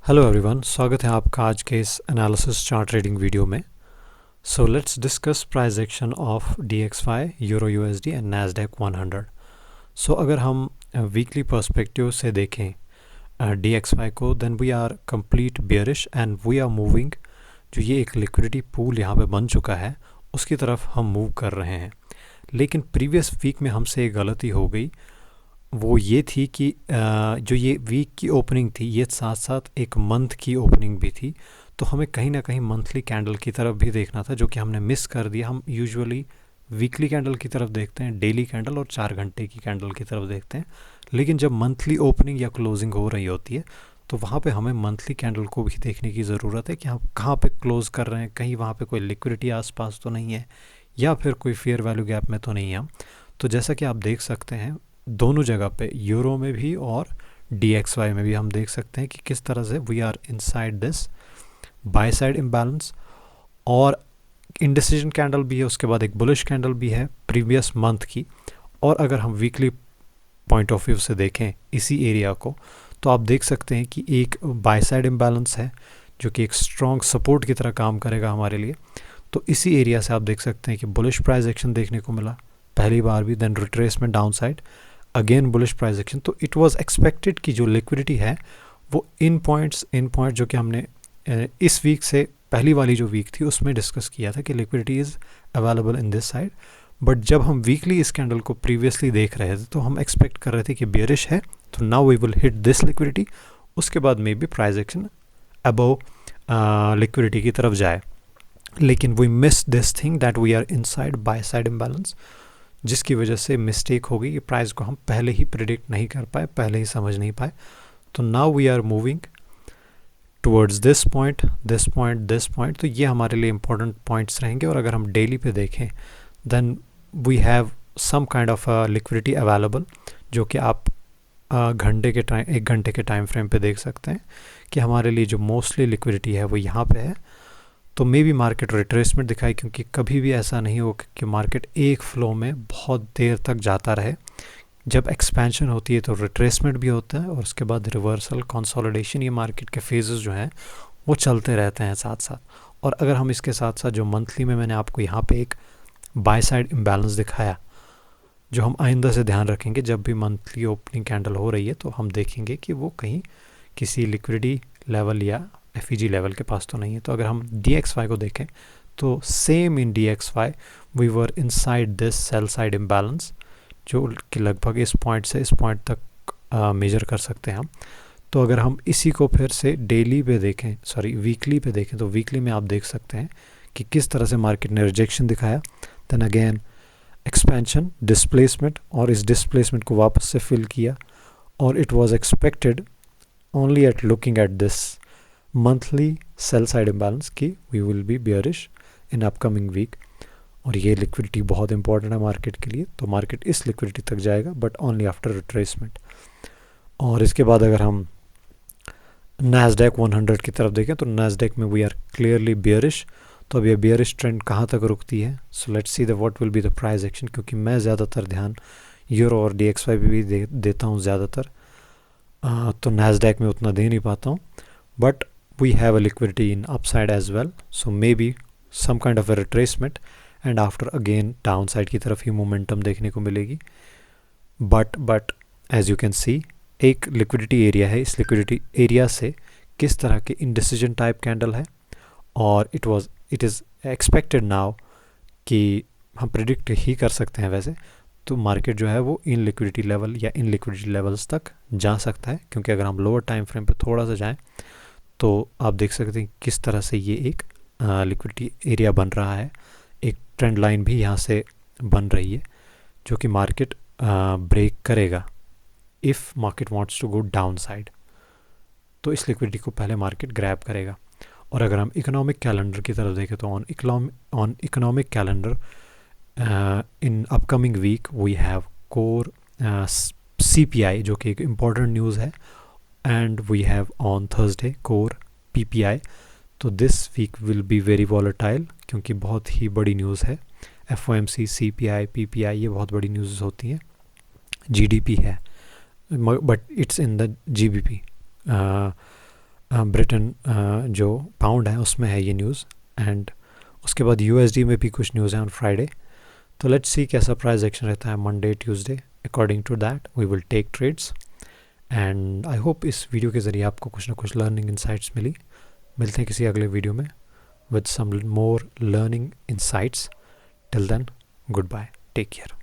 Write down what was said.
Hello everyone, स्वागत है आपका आज के इस एनालिसिस चार्ट ट्रेडिंग वीडियो में। So let's discuss price action of DXY, euro USD and Nasdaq 100। So अगर हम वीकली पर्सपेक्टिव से देखें DXY को, then we are complete bearish and we are moving. जो ये एक लिक्विडिटी पूल यहाँ पे बन चुका है उसकी तरफ हम मूव कर रहे हैं। लेकिन प्रीवियस वीक में हमसे एक गलती हो गई, वो ये थी कि जो ये वीक की ओपनिंग थी ये साथ साथ एक मंथ की ओपनिंग भी थी। तो हमें कहीं ना कहीं मंथली कैंडल की तरफ भी देखना था, जो कि हमने मिस कर दिया। हम यूजुअली वीकली कैंडल की तरफ देखते हैं, डेली कैंडल और 4 घंटे की कैंडल की तरफ देखते हैं। लेकिन जब मंथली ओपनिंग या क्लोजिंग हो रही होती है तो वहाँ पे हमें मंथली कैंडल को भी देखने की ज़रूरत है कि हम कहाँ पे क्लोज़ कर रहे हैं, कहीं वहाँ पे कोई लिक्विडिटी आसपास तो नहीं है या फिर कोई फेयर वैल्यू गैप में तो नहीं है हम। तो जैसा कि आप देख सकते हैं दोनों जगह पे, यूरो में भी और DXY में भी, हम देख सकते हैं कि किस तरह से we are inside this buy side imbalance. और इंडिसीजन कैंडल भी है, उसके बाद एक बुलिश कैंडल भी है प्रीवियस मंथ की। और अगर हम वीकली पॉइंट ऑफ व्यू से देखें इसी एरिया को, तो आप देख सकते हैं कि एक बाय साइड इम्बैलेंस है जो कि एक स्ट्रॉन्ग सपोर्ट की तरह काम करेगा हमारे लिए। तो इसी एरिया से आप देख सकते हैं कि बुलिश प्राइस एक्शन देखने को मिला पहली बार भी, then retracement down side, again bullish price action. तो इट वाज एक्सपेक्टेड कि जो लिक्विडिटी है वो इन पॉइंट जो कि हमने इस वीक से पहली वाली जो वीक थी उसमें डिस्कस किया था कि liquidity is available in this side. But जब हम वीकली इस कैंडल को प्रीवियसली देख रहे थे तो हम एक्सपेक्ट कर रहे थे कि बेयरिश है, तो now we will hit this liquidity. उसके बाद may be price action above liquidity की तरफ जाए। लेकिन we miss this thing that we are inside buy side imbalance, जिसकी वजह से मिस्टेक हो गई कि प्राइस को हम पहले ही प्रिडिक्ट नहीं कर पाए, पहले ही समझ नहीं पाए। तो now we are moving towards this point, this point, this point. तो ये हमारे लिए इंपॉर्टेंट पॉइंट्स रहेंगे। और अगर हम डेली पे देखें then we have some kind of liquidity available, जो कि आप एक घंटे के टाइम फ्रेम पे देख सकते हैं कि हमारे लिए जो मोस्टली लिक्विडिटी है वो यहाँ पे है। तो मे बी मार्केट रिट्रेसमेंट दिखाई, क्योंकि कभी भी ऐसा नहीं हो कि मार्केट एक फ्लो में बहुत देर तक जाता रहे। जब एक्सपेंशन होती है तो रिट्रेसमेंट भी होता है और उसके बाद रिवर्सल, कंसोलिडेशन, ये मार्केट के फेजेस जो हैं वो चलते रहते हैं साथ साथ। और अगर हम इसके साथ साथ जो मंथली में मैंने आपको यहाँ पे एक बाय साइड इम्बैलेंस दिखाया, जो हम आइंदा से ध्यान रखेंगे जब भी मंथली ओपनिंग कैंडल हो रही है तो हम देखेंगे कि वो कहीं किसी लिक्विडिटी लेवल या FEG लेवल के पास तो नहीं है। तो अगर हम DXY को देखें तो same in DXY we were inside this sell side imbalance, जो कि लगभग इस पॉइंट से इस पॉइंट तक मेजर कर सकते हैं हम। तो अगर हम इसी को फिर से डेली पे देखें, सॉरी वीकली पे देखें, तो वीकली में आप देख सकते हैं कि किस तरह से मार्केट ने रिजेक्शन दिखाया, देन अगेन एक्सपेंशन, डिस्प्लेसमेंट, और इस डिस्प्लेसमेंट को वापस से फिल किया। और it was expected only at looking at this monthly sell side imbalance की we will be bearish in upcoming week. और ये लिक्विडिटी बहुत इंपॉर्टेंट है मार्केट के लिए, तो मार्केट इस लिक्विडिटी तक जाएगा बट ओनली आफ्टर रिट्रेसमेंट। और इसके बाद अगर हम नैस्डैक 100 की तरफ देखें तो नैस्डैक में वी आर क्लियरली बियरिश। तो अब ये बियरिश ट्रेंड कहाँ तक रुकती है, so let's see the what will be the price action, क्योंकि मैं ज़्यादातर ध्यान यूरो और DXY पे भी देता हूँ ज़्यादातर, तो नैस्डैक में उतना दे नहीं पाता हूँ। But we have a liquidity in upside as well, so maybe some kind of a retracement and after again downside की तरफ ही momentum देखने को मिलेगी। but as you can see एक liquidity area है, इस liquidity area से किस तरह के indecision type candle है। और it is expected now कि हम predict ही कर सकते हैं वैसे तो मार्केट जो है वो इन लिक्विडिटी लेवल या इन लिक्विडिटी लेवल्स तक जा सकता है। क्योंकि अगर हम लोअर टाइम फ्रेम पे थोड़ा सा जाएं तो आप देख सकते हैं किस तरह से ये एक लिक्विडिटी एरिया बन रहा है। एक ट्रेंड लाइन भी यहाँ से बन रही है जो कि मार्केट ब्रेक करेगा if market wants to go down side. तो इस लिक्विडिटी को पहले मार्केट ग्रैब करेगा। और अगर हम इकोनॉमिक कैलेंडर की तरफ देखें तो on economic calendar in upcoming week we have core CPI, जो कि एक इम्पॉर्टेंट न्यूज़ है, and we have on Thursday core PPI। तो this week will be very volatile क्योंकि बहुत ही बड़ी न्यूज़ है। FOMC, CPI, PPI ये बहुत बड़ी न्यूज़ होती हैं। GDP है but it's in the GBP, Britain जो पाउंड है उसमें है ये न्यूज़, एंड उसके बाद यूएसडी में भी कुछ न्यूज़ है ऑन फ्राइडे। तो लेट्स सी कैसा प्राइस एक्शन रहता है Monday Tuesday. According to that we will take trades, and I hope इस वीडियो के ज़रिए आपको कुछ ना कुछ लर्निंग इंसाइट्स मिली। मिलते हैं किसी अगले वीडियो में with some more learning insights. Till then, goodbye. Take care.